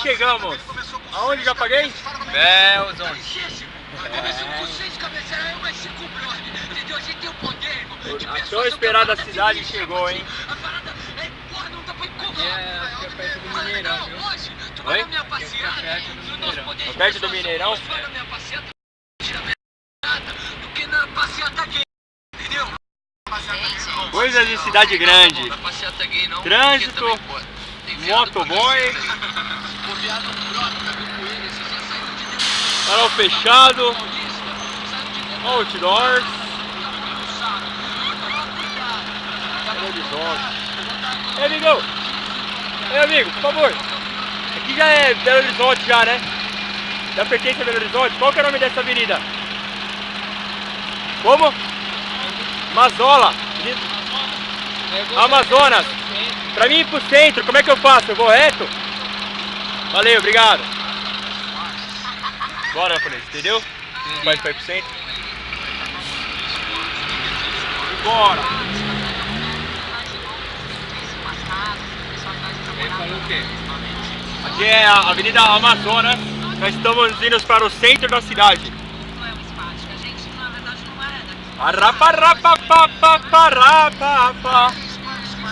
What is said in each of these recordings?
chegamos. Aonde já paguei? Belzonte. A tão esperada cidade chegou, hein? Aqui é perto do Mineirão, viu? Oi? Aqui é perto do Mineirão. Perto do Mineirão? Coisas de cidade grande. Trânsito, motoboy, farol fechado, outdoors. Ei, amigão! Ei, amigo, por favor. Aqui já é Belo Horizonte já, né? Já pertence a Belo Horizonte? Qual que é o nome dessa avenida? Como? Mazola. Amazonas. Pra mim ir pro centro, como é que eu faço? Eu vou reto? Valeu, obrigado. Bora, japonês, entendeu? Vai pro centro. Bora. Ele falou o quê? Aqui é a Avenida Amazonas. Nós estamos indo para o centro da cidade. Não é uma espática, a gente na verdade não é daqui.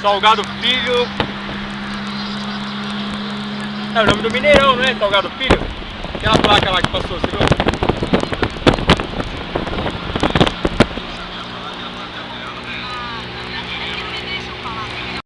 Salgado Filho. É o nome do Mineirão, não é? Salgado Filho? Aquela placa lá que passou, você viu?